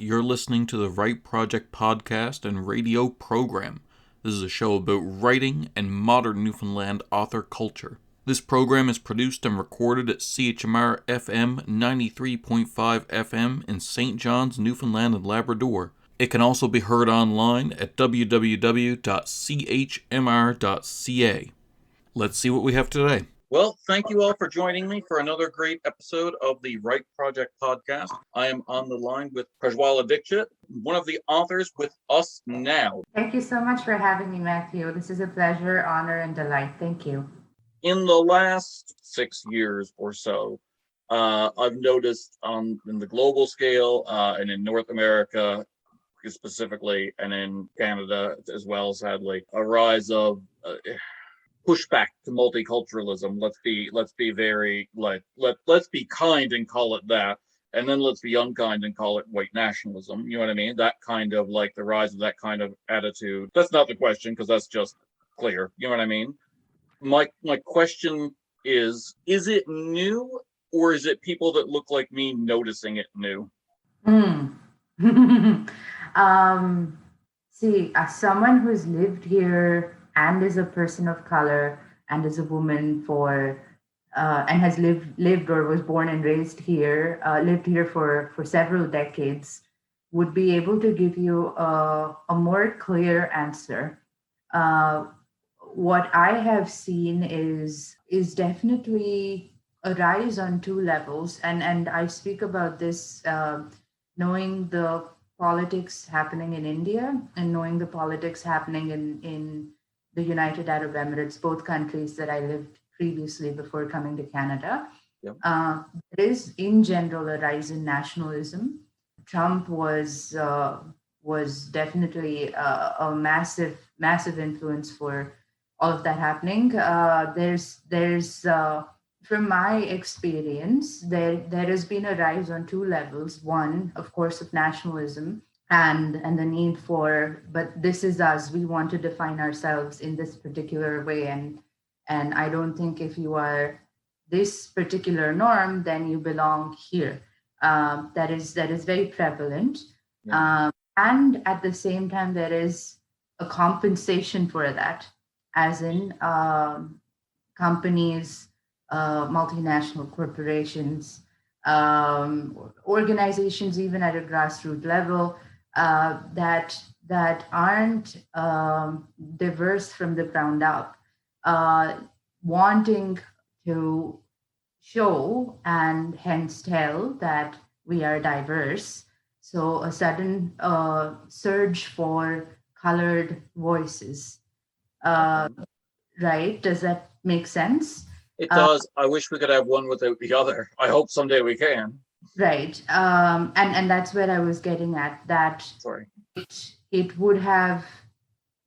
You're listening to the Write Project podcast and radio program. This is a show about writing and modern Newfoundland author culture. This program is produced and recorded at CHMR FM 93.5 FM in St. John's, Newfoundland and Labrador. It can also be heard online at www.chmr.ca. Let's see what we have today. Well, thank you all for joining me for another great episode of the Write Project podcast. I am on the line with Prajwala Dixit, one of the authors with us now. Thank you so much for having me, Matthew. This is a pleasure, honor, and delight. Thank you. In the last 6 years or so, I've noticed in the global scale and in North America specifically, and in Canada as well, sadly, a rise of pushback to multiculturalism. Let's be very let's be kind and call it that, and then let's be unkind and call it white nationalism. You know what I mean? That kind of like the rise of that kind of attitude. That's not the question because that's just clear. You know what I mean? My question is it new or is it people that look like me noticing it new? See, as someone who's lived here and is a person of color and is a woman for and has lived or was born and raised here, lived here for several decades, would be able to give you a more clear answer. What I have seen is definitely a rise on two levels, and I speak about this knowing the politics happening in India and knowing the politics happening in the United Arab Emirates, both countries that I lived previously before coming to Canada. Yep. There is, in general, a rise in nationalism. Trump was definitely a massive influence for all of that happening. There's from my experience, there has been a rise on two levels. One, of course, of nationalism and the need for, but this is us. We want to define ourselves in this particular way, and I don't think if you are this particular norm, then you belong here. That is very prevalent. Yeah. And at the same time, there is a compensation for that, as in companies, multinational corporations, organizations, even at a grassroots level, that aren't diverse from the ground up, wanting to show and hence tell that we are diverse. So a sudden surge for colored voices. Right? Does that make sense? It does. I wish we could have one without the other. I hope someday we can. Right. And that's where I was getting at, that Sorry. it would have,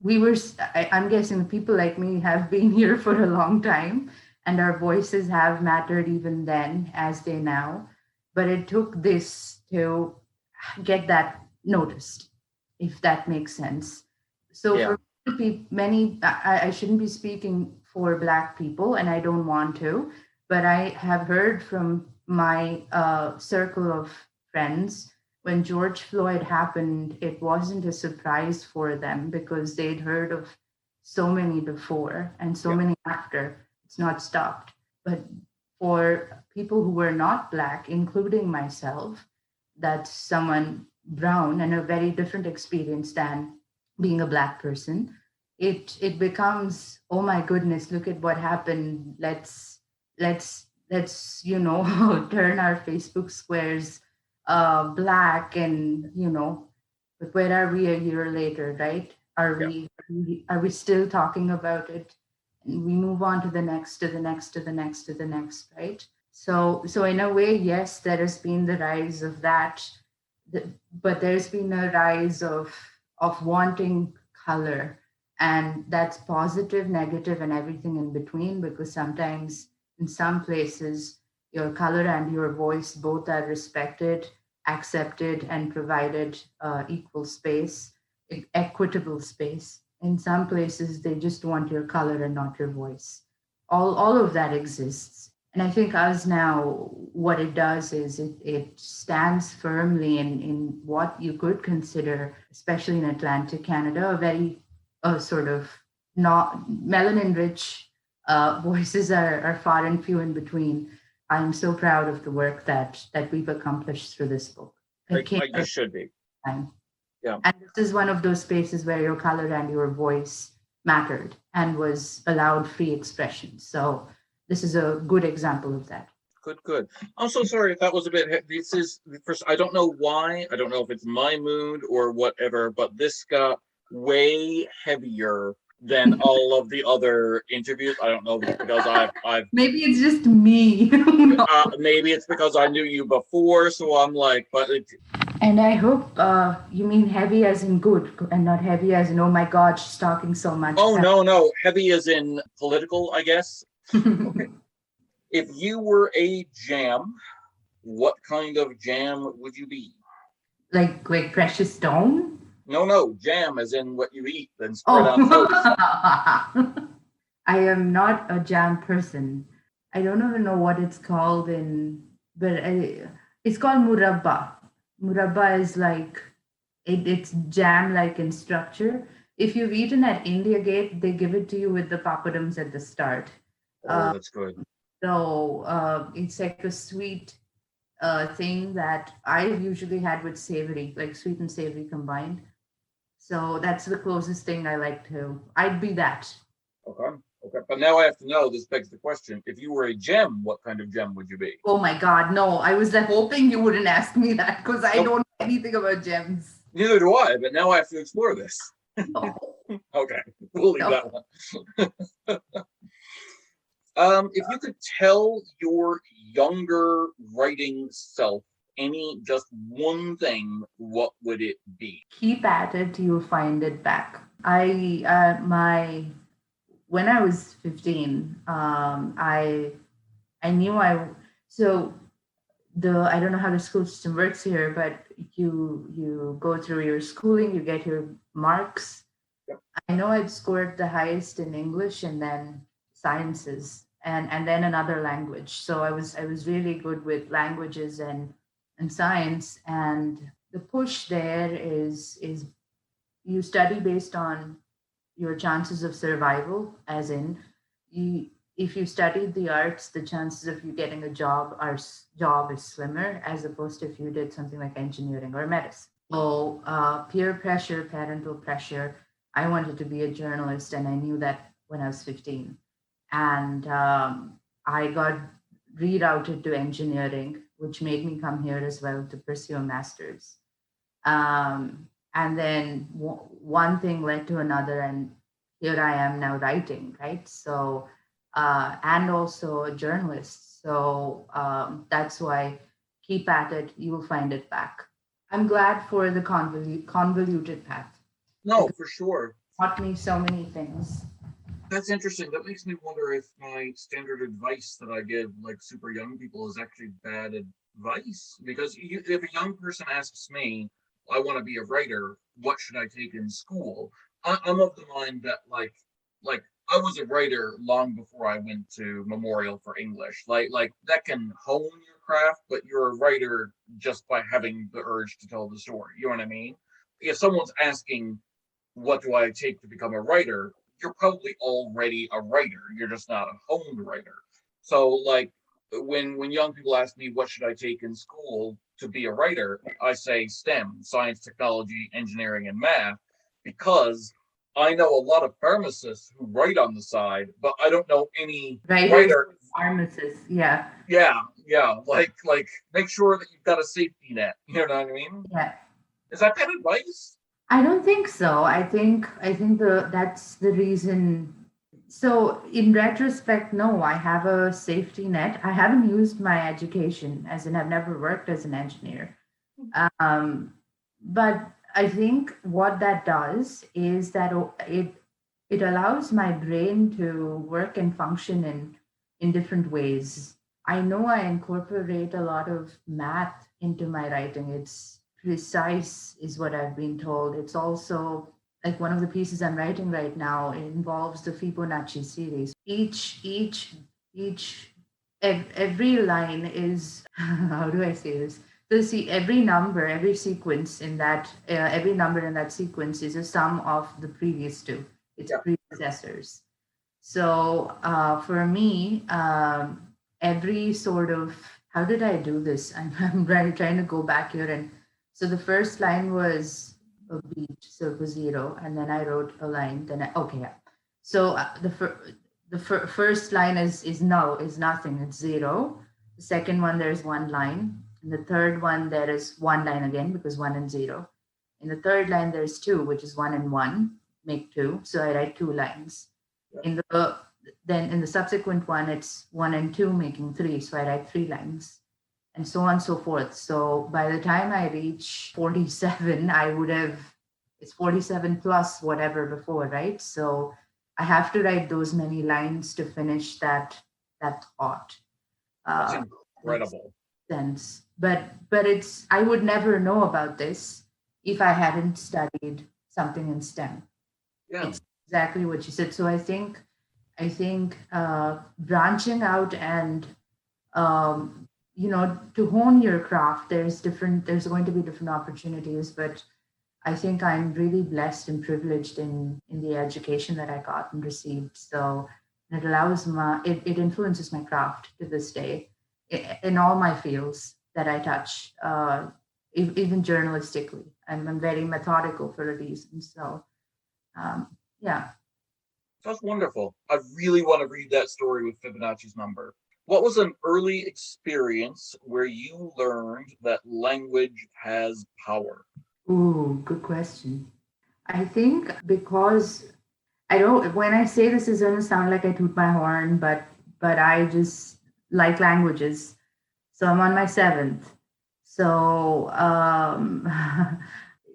I'm guessing people like me have been here for a long time, and our voices have mattered even then as they now. But it took this to get that noticed, if that makes sense. So Yeah. for many, I shouldn't be speaking for Black people, and I don't want to, but I have heard from my circle of friends, when George Floyd happened, it wasn't a surprise for them because they'd heard of so many before and so many after. It's not stopped. But for people who were not Black, including myself, that's someone brown and a very different experience than being a Black person. It becomes, oh my goodness, look at what happened. Let's turn our Facebook squares black, and but where are we a year later, right? Are we still talking about it? And we move on to the next, to the next, to the next, to the next, right? So in a way, yes, there has been the rise of that, but there's been a rise of wanting color, and that's positive, negative, and everything in between, because sometimes in some places your color and your voice both are respected, accepted, and provided equal space, equitable space. In some places they just want your color and not your voice. All of that exists. And I think us now, what it does is it stands firmly in what you could consider, especially in Atlantic Canada, a very sort of not melanin rich voices are far and few in between. I'm so proud of the work that we've accomplished through this book. It came You at should be. a time. Yeah. And this is one of those spaces where your color and your voice mattered and was allowed free expression. So this is a good example of that. Good. I'm so sorry if that was a bit. This is first. I don't know why. I don't know if it's my mood or whatever, but this got way heavier than all of the other interviews. I don't know if it's because I've Maybe it's just me. maybe it's because I knew you before, so I'm like, but it, And I hope you mean heavy as in good and not heavy as in, oh my God, she's talking so much. oh no, heavy as in political, I guess. Okay. If you were a jam, what kind of jam would you be? like precious stone? No, jam as in what you eat, then spread Oh. on toast. I am not a jam person. I don't even know what it's called but it's called murabba. Murabba is like it's jam like in structure. If you've eaten at India Gate, they give it to you with the papadums at the start. Oh, that's good. So it's like a sweet thing that I've usually had with savory, like sweet and savory combined. So that's the closest thing I like to. I'd be that. Okay. But now I have to know, this begs the question. If you were a gem, what kind of gem would you be? Oh my God, no. I was like hoping you wouldn't ask me that because I Nope. don't know anything about gems. Neither do I, but now I have to explore this. No, Okay, we'll leave no. that one. If you could tell your younger writing self any just one thing, what would it be? Keep at it, you'll find it back. When I was 15, I knew so I don't know how the school system works here, but you go through your schooling, you get your marks. Yep. I know I'd scored the highest in English and then sciences and then another language. So I was really good with languages and science. And the push there is you study based on your chances of survival, as in you if you studied the arts, the chances of you getting a job is slimmer as opposed to if you did something like engineering or medicine. So peer pressure, parental pressure. I wanted to be a journalist, and I knew that when I was 15, and I got rerouted to engineering, which made me come here as well to pursue a master's. And then one thing led to another, and here I am now writing, right? So, and also a journalist. So that's why keep at it, you will find it back. I'm glad for the convoluted path No, because for sure. it taught me so many things. That's interesting. That makes me wonder if my standard advice that I give like super young people is actually bad advice. Because if a young person asks me, I want to be a writer, what should I take in school? I'm of the mind that like I was a writer long before I went to Memorial for English. Like that can hone your craft, but you're a writer just by having the urge to tell the story. You know what I mean? If someone's asking, what do I take to become a writer? You're probably already a writer. You're just not a honed writer. So like when young people ask me what should I take in school to be a writer, I say STEM, science, technology, engineering, and math, because I know a lot of pharmacists who write on the side, but I don't know any Writers, writer. pharmacists, yeah, Yeah. Like make sure that you've got a safety net. You know what I mean? yeah. Is that bad advice? I don't think so. I think that's the reason. So in retrospect, no, I have a safety net. I haven't used my education, as in I've never worked as an engineer. Um, but I think what that does is that it allows my brain to work and function in different ways. I know I incorporate a lot of math into my writing. It's precise, is what I've been told. It's also like one of the pieces I'm writing right now. It involves the Fibonacci series. Each every line is how do I say this? So see, every number, every sequence in that, every number in that sequence is a sum of the previous two, its Yeah. predecessors. So for me, every sort of how did I do this? I'm trying to go back here, and so the first line was a beat, so it was zero, and then I wrote a line. Then okay, yeah. So first line is null, is nothing, it's zero. The second one there's one line. In the third one there is one line again because one and zero. In the third line there's two, which is one and one, make two. So I write two lines. Yeah. In the then in the subsequent one it's one and two making three, so I write three lines, and so on and so forth. So by the time I reach 47, I would have, it's 47 plus whatever before, right? So I have to write those many lines to finish that thought. That's Makes incredible. sense. But it's, I would never know about this if I hadn't studied something in STEM. Yeah. It's exactly what you said. So I think branching out and to hone your craft, there's going to be different opportunities, but I think I'm really blessed and privileged in the education that I got and received. So it allows it influences my craft to this day, in all my fields that I touch, even journalistically. I'm very methodical for a reason. So yeah. That's wonderful. I really want to read that story with Fibonacci's number. What was an early experience where you learned that language has power? Ooh, good question. I think because I don't, when I say this, is going to sound like I toot my horn, but I just like languages. So I'm on my seventh. So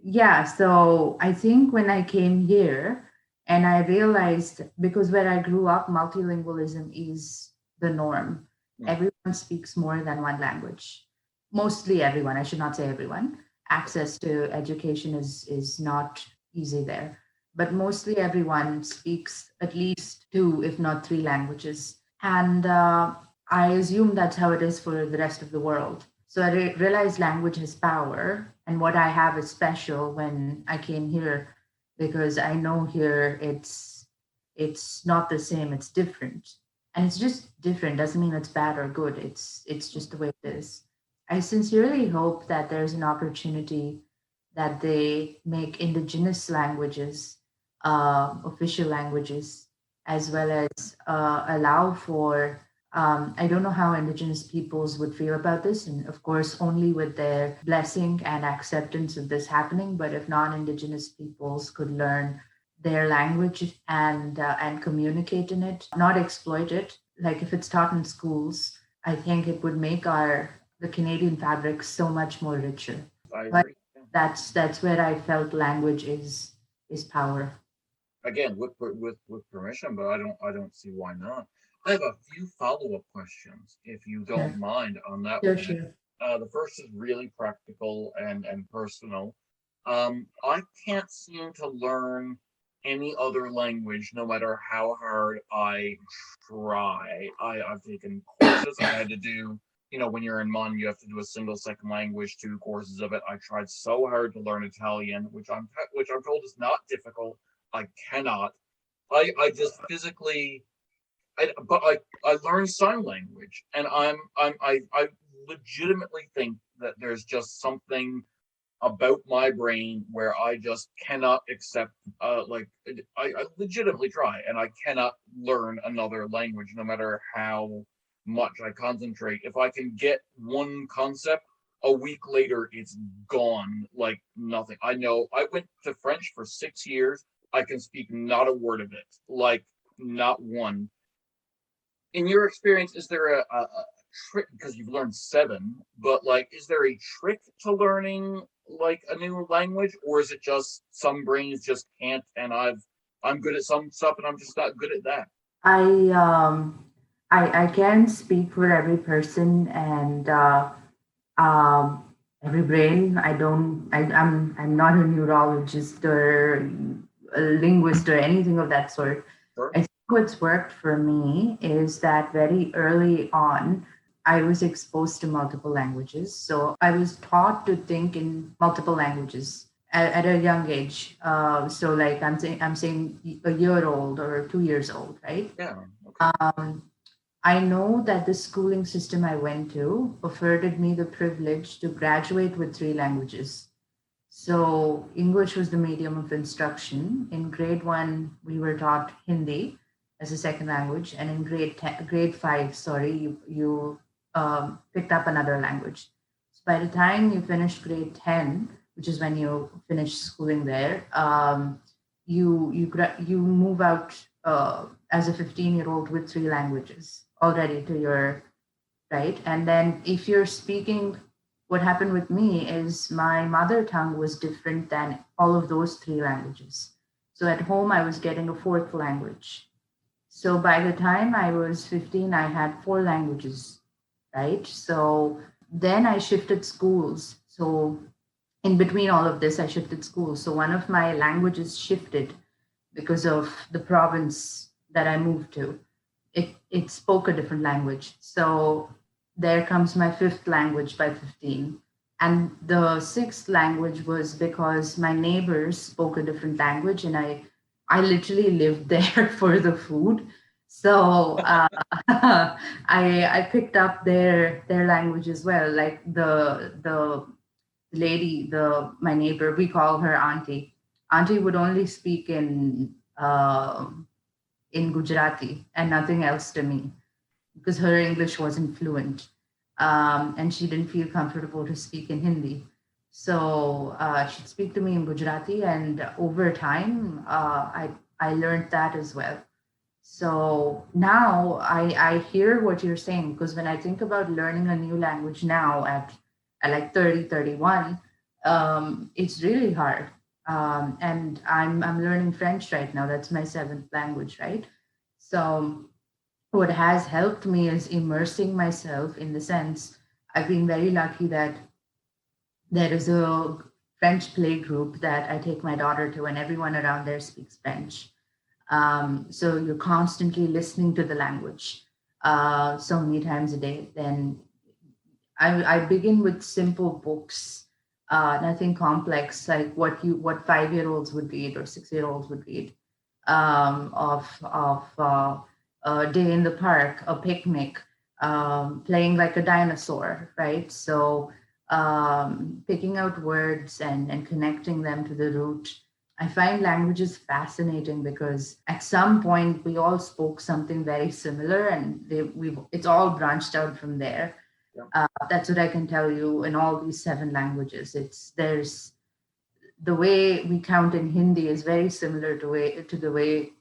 yeah, so I think when I came here and I realized, because where I grew up, multilingualism is the norm. Hmm. Everyone speaks more than one language. Mostly everyone, I should not say everyone. Access to education is not easy there. But mostly everyone speaks at least two, if not three languages. And I assume that's how it is for the rest of the world. So I realized language has power, and what I have is special when I came here, because I know here it's not the same, it's different. And it's just different, doesn't mean it's bad or good. It's just the way it is. I sincerely hope that there's an opportunity that they make indigenous languages official languages, as well as allow for, I don't know how indigenous peoples would feel about this, and of course, only with their blessing and acceptance of this happening. But if non-indigenous peoples could learn their language and communicate in it, not exploit it, like if it's taught in schools, I think it would make our the Canadian fabric so much more richer. I But agree. that's where I felt language is power. Again, with permission, but I don't see why not. I have a few follow-up questions, if you don't Sure, mind, on that sure, one. sure. The first is really practical and personal. I can't seem to learn any other language, no matter how hard I try. I've taken courses. I had to do, when you're in Mon, you have to do a single second language, 2 courses of it. I tried so hard to learn Italian, which I'm told is not difficult. I cannot. I just physically. But I learned sign language, and I legitimately think that there's just something about my brain where I just cannot accept. Like I legitimately try, and I cannot learn another language, no matter how much I concentrate. If I can get one concept, a week later it's gone like nothing. I know I went to French for 6 years. I can speak not a word of it, like not one. In your experience, is there a trick, because you've learned seven, but like, is there a trick to learning like a new language, or is it just some brains just can't, and I'm good at some stuff and I'm just not good at that? I I can speak for every person and every brain. I don't. I'm not a neurologist or a linguist or anything of that sort. Sure. I What's worked for me is that very early on, I was exposed to multiple languages. So I was taught to think in multiple languages at a young age. So like I'm saying a year old or 2 years old, right? Yeah. Okay. I know that the schooling system I went to afforded me the privilege to graduate with three languages. So English was the medium of instruction. In grade one, we were taught Hindi as a second language, and in grade five, sorry, you picked up another language. So by the time you finished grade 10, which is when you finish schooling there, you move out as a 15-year-old with three languages already to your right. And then if you're speaking, what happened with me is my mother tongue was different than all of those three languages. So at home, I was getting a fourth language. So by the time I was 15, I had four languages, right? So then I shifted schools. So in between all of this, I shifted schools. So one of my languages shifted because of the province that I moved to. It spoke a different language. So there comes my fifth language by 15. And the sixth language was because my neighbors spoke a different language, and I literally lived there for the food. So I picked up their language as well. Like the lady, the my neighbor, we call her auntie. Auntie would only speak in Gujarati and nothing else to me because her English wasn't fluent, and she didn't feel comfortable to speak in Hindi. So she'd speak to me in Gujarati, and over time, I learned that as well. So now I hear what you're saying because when I think about learning a new language now at like 30, 31, it's really hard. And I'm learning French right now. That's my seventh language, right? So what has helped me is immersing myself in the sense I've been very lucky that there is a French play group that I take my daughter to, and everyone around there speaks French. So you're constantly listening to the language so many times a day. Then I begin with simple books, nothing complex, like what 5-year-olds would read or 6-year-olds would read, of a day in the park, a picnic, playing like a dinosaur, right? So picking out words and connecting them to the root. I find languages fascinating because at some point we all spoke something very similar, and it's all branched out from there. Yeah. That's what I can tell you in all these seven languages. It's there's the way we count in Hindi is very similar to the way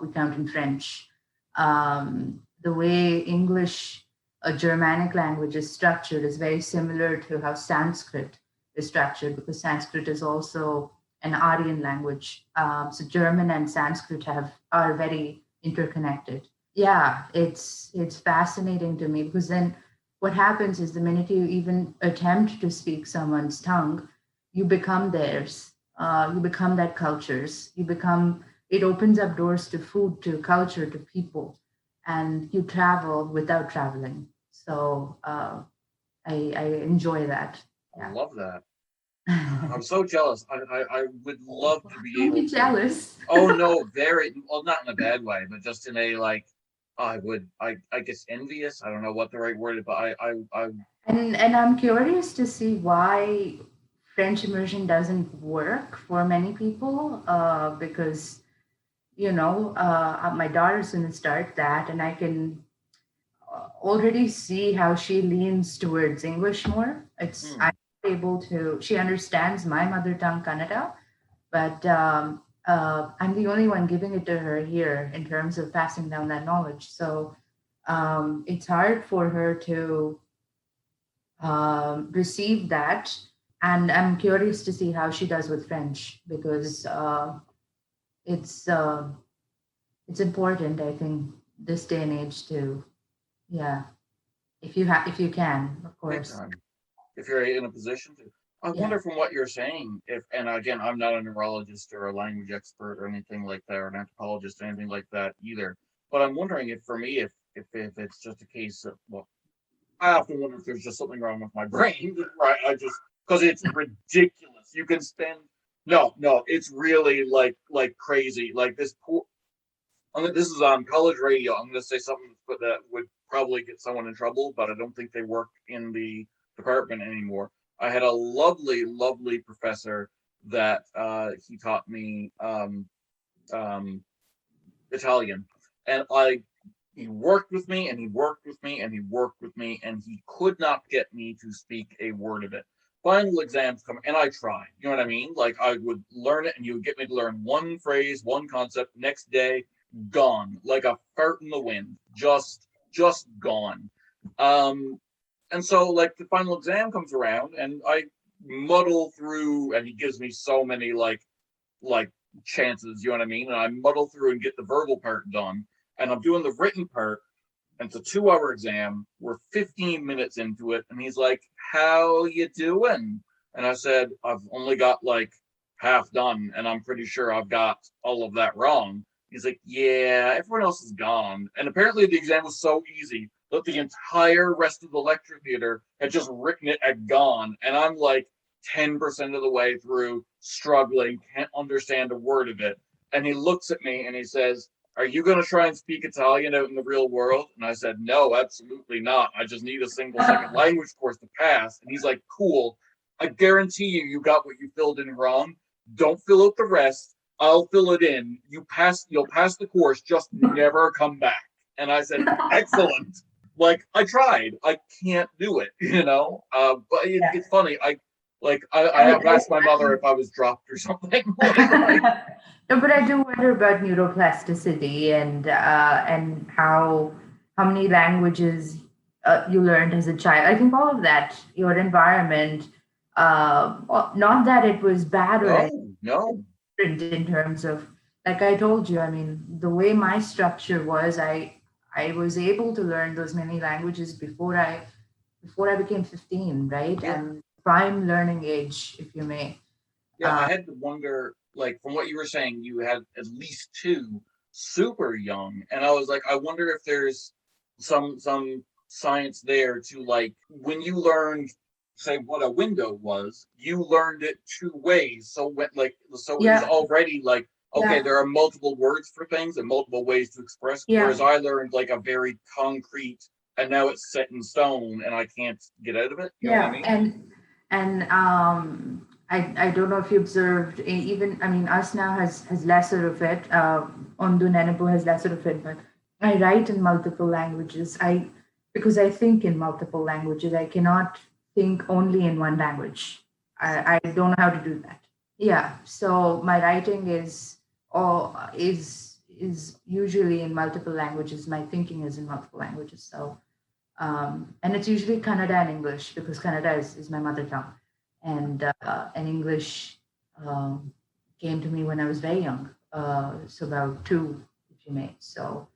we count in French. The way English, a Germanic language, is structured is very similar to how Sanskrit is structured because Sanskrit is also an Aryan language. So German and Sanskrit are very interconnected. Yeah, it's fascinating to me because then what happens is the minute you even attempt to speak someone's tongue, you become theirs. You become that culture's. It opens up doors to food, to culture, to people, and you travel without traveling. So I enjoy that. I Yeah. love that. I'm so jealous. I would love to be Don't able be to. jealous. Oh no, very well, not in a bad way, but just in a like, I guess envious. I don't know what the right word is, but I And I'm curious to see why French immersion doesn't work for many people because my daughter's going to start that, and I can already see how she leans towards English more. I'm hmm, able to. She understands my mother tongue, Kannada, but I'm the only one giving it to her here in terms of passing down that knowledge. So it's hard for her to receive that. And I'm curious to see how she does with French because it's uh, it's important, I think, this day and age to yeah. If you can, of big course. time. If you're in a position to. I Yeah. wonder from what you're saying if, and again, I'm not a neurologist or a language expert or anything like that, or an anthropologist or anything like that either. But I'm wondering if for me, if it's just a case of, well, I often wonder if there's just something wrong with my brain, right? I just because it's ridiculous. You can spend no, it's really like crazy. Like this poor. This is on college radio. I'm going to say something that would probably get someone in trouble, but I don't think they work in the department anymore. I had a lovely, lovely professor that he taught me um, Italian, and he worked with me and he worked with me and he worked with me and he could not get me to speak a word of it. Final exams come and I tried. You know what I mean? Like I would learn it and you would get me to learn one phrase, one concept. Next day, gone like a fart in the wind. Just gone. Um, and so like the final exam comes around and I muddle through and he gives me so many like chances, you know what I mean? And I muddle through and get the verbal part done. And I'm doing the written part, and it's a 2 hour exam. We're 15 minutes into it, and he's like, "How you doing?" And I said, "I've only got like half done, and I'm pretty sure I've got all of that wrong." He's like, "Yeah, everyone else is gone." And apparently the exam was so easy that the entire rest of the lecture theater had just written it at gone. And I'm like 10% of the way through, struggling, can't understand a word of it. And he looks at me and he says, "Are you going to try and speak Italian out in the real world?" And I said, "No, absolutely not. I just need a single second language course to pass." And he's like, "Cool. I guarantee you got what you filled in wrong. Don't fill out the rest. I'll fill it in. You'll pass the course. Just never come back." And I said, "Excellent." Like I tried. I can't do it, you know? But Yeah. it's funny. I have asked my mother if I was dropped or something. Like, No, but I do wonder about neuroplasticity and how many languages you learned as a child. I think all of that, your environment, not that it was bad or anything no, no. in terms of, like I told you, I mean, the way my structure was, I was able to learn those many languages before I became 15, right? Yeah. And prime learning age, if you may. Yeah, I had to wonder, like, from what you were saying, you had at least two super young, and I was like, I wonder if there's some science there to like when you learned, say, what a window was, you learned it two ways. So it was Yeah, already like, okay, yeah, there are multiple words for things and multiple ways to express. yeah, Whereas I learned like a very concrete, and now it's set in stone, and I can't get out of it. You know what I yeah. mean? And I don't know if you observed even, I mean, us now has lesser of it. Ondu Nenebu has lesser of it, but I write in multiple languages. Because I think in multiple languages. I cannot think only in one language. I don't know how to do that. Yeah. So my writing is usually in multiple languages. My thinking is in multiple languages. So and it's usually Kannada and English because Kannada is my mother tongue, and English um, came to me when I was very young, so about two, if you may. So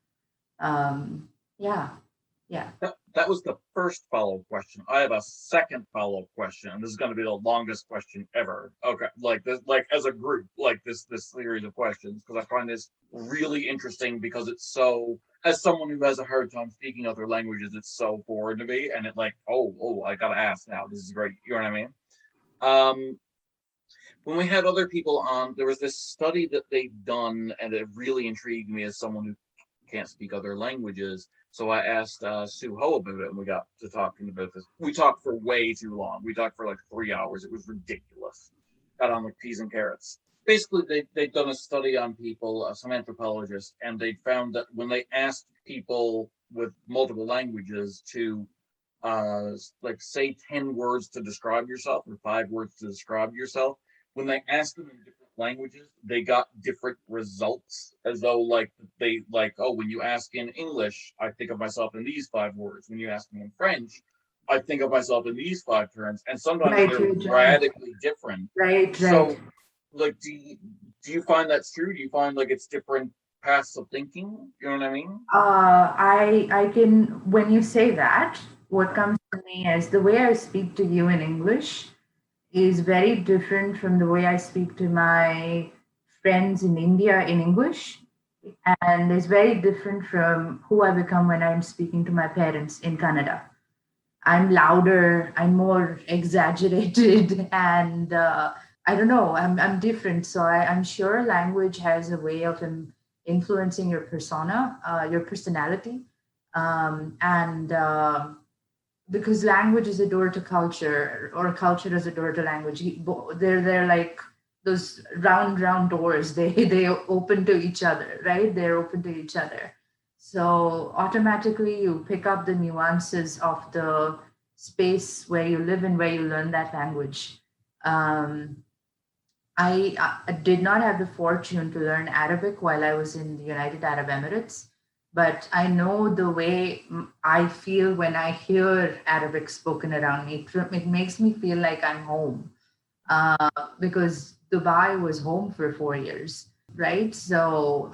um, yeah, yeah, That was the first follow-up question. I have a second follow-up question, and this is going to be the longest question ever. Okay, like this, like as a group, like this series of questions, because I find this really interesting because it's so. As someone who has a hard time speaking other languages, it's so foreign to me, and it like, I gotta ask now. This is great. You know what I mean? Um, when we had other people on, there was this study that they'd done, and it really intrigued me as someone who can't speak other languages. So I asked Sue Ho about it, and we got to talking about this. We talked for way too long. We talked for like 3 hours. It was ridiculous. Got on like peas and carrots. Basically, they'd done a study on people, some anthropologists, and they found that when they asked people with multiple languages to like say 10 words to describe yourself or 5 words to describe yourself, when they asked them in different languages, they got different results. As though like they like, oh, when you ask in English, I think of myself in these 5 words. When you ask me in French, I think of myself in these 5 terms. And sometimes right, they're right, radically different. right, right. So like do you find that's true? Do you find like it's different paths of thinking? You know what I mean? I can, when you say that, what comes to me is the way I speak to you in English is very different from the way I speak to my friends in India in English. And it's very different from who I become when I'm speaking to my parents in Canada. I'm louder, I'm more exaggerated, and I don't know, I'm different. So I'm sure language has a way of influencing your persona, your personality. And Because language is a door to culture, or culture is a door to language. They're like those round doors. They open to each other, right? They're open to each other. So automatically you pick up the nuances of the space where you live and where you learn that language. Um, I did not have the fortune to learn Arabic while I was in the United Arab Emirates, but I know the way I feel when I hear Arabic spoken around me. It makes me feel like I'm home, because Dubai was home for 4 years, right? So,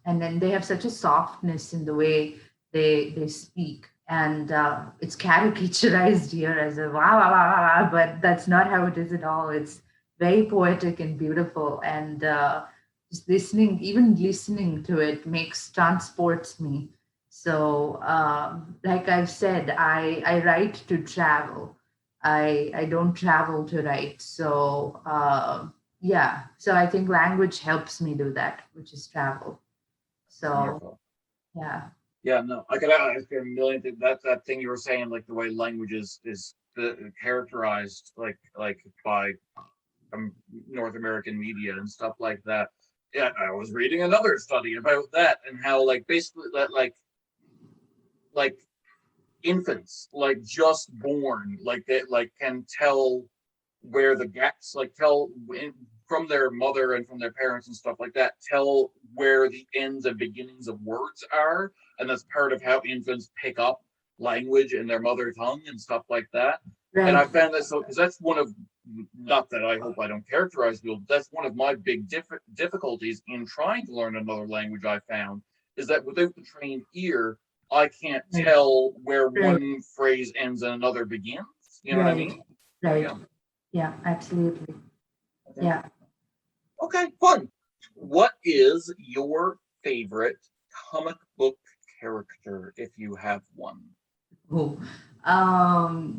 and then they have such a softness in the way they speak, and it's caricaturized here as a wow, wow, wow, wow, wow, but that's not how it is at all. It's very poetic and beautiful, and just even listening to it makes transports me. So, like I've said, I write to travel. I don't travel to write. So yeah, so I think language helps me do that, which is travel. So Wonderful. yeah, Yeah, no, I could ask a million things. That thing you were saying, like the way language is characterized, like by North American media and stuff like that. Yeah, I was reading another study about that and how like basically that like infants like just born like they like can tell where the gaps like from their mother and from their parents and stuff like that, tell where the ends and beginnings of words are, and that's part of how infants pick up language in their mother tongue and stuff like that. And I right. found that so because that's one of, not that I hope I don't characterize people, that's one of my big difficulties in trying to learn another language. I found is that without the trained ear I can't Right. tell where Right. one phrase ends and another begins. You know what I Right. mean? So Right. yeah. Yeah, absolutely. Okay. Yeah. Okay, fun. What is your favorite comic book character, if you have one? Oh,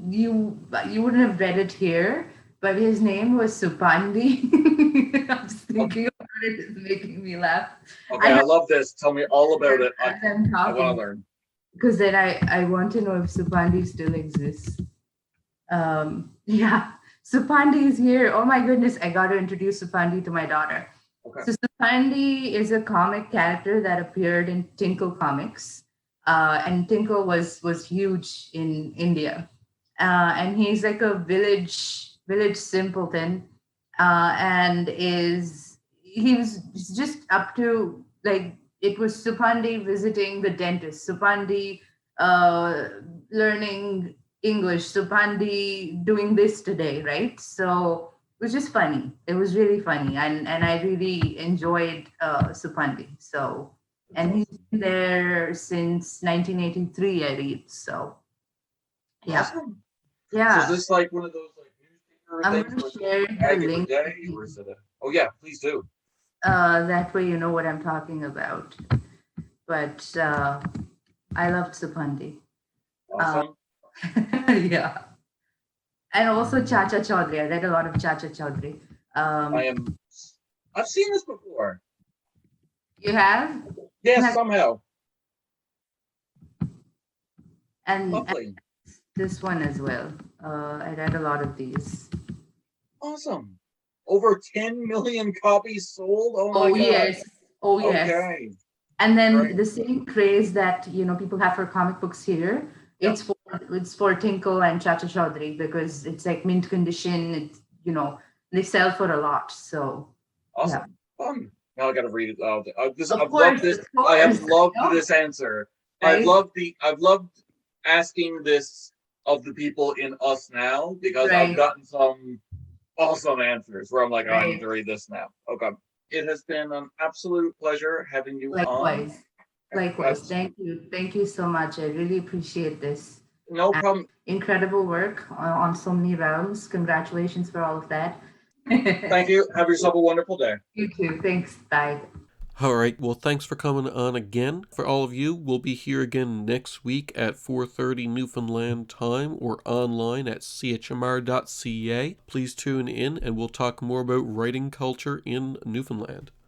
you wouldn't have read it here, but his name was Supandi. I was Okay, thinking about it, it's making me laugh. I okay, I have love this. Tell me all about it. as I'm I want to talking, learn. because then I want to know if Supandi still exists. Yeah, Supandi is here. Oh my goodness, I got to introduce Supandi to my daughter. Okay. So Supandi is a comic character that appeared in Tinkle Comics, and Tinkle was huge in India, and he's like a village simpleton, and is he was just up to like it was Supandi visiting the dentist, Supandi learning English, Supandi doing this today, right? So it was just funny. It was really funny, and I really enjoyed Supandi. So, That's and he's awesome. been there since 1983, I read. So yeah, Awesome. So is yeah. this like one of those like newspaper I'm things gonna where it's like share a the gag every link day, with you. or is it a? Oh yeah, please do. That way you know what I'm talking about. But I loved Supandi. Uh, Awesome. yeah, and also Chacha Chaudhary. I read a lot of Chacha Chaudhary. I Um, am. I've seen this before. you have? Yes, somehow. And Lovely. this one as well. I read a lot of these. Awesome. Over 10 million copies sold. Oh my Oh god. yes, oh yes. Okay. And then Great. the same craze that people have for comic books here, Yep. it's for Tinkle and Chacha Chaudhary because it's like mint condition. It's they sell for a lot. So yeah, Awesome. Fun. Now I got to read it. of I've loved course, this. of I have course, loved no, this answer. right, I've loved asking this of the people in Us Now because I've right, gotten some awesome answers where I'm like, oh, I need right. to read this now. Okay. It has been an absolute pleasure having you on. Likewise, likewise. Abs- Thank you so much. I really appreciate this. No And problem. incredible work on so many realms. Congratulations for all of that. Thank you. Have yourself a wonderful day. You too. Thanks. Bye. All right, well, thanks for coming on again. For all of you, we'll be here again next week at 4:30 Newfoundland time or online at chmr.ca. Please tune in and we'll talk more about writing culture in Newfoundland.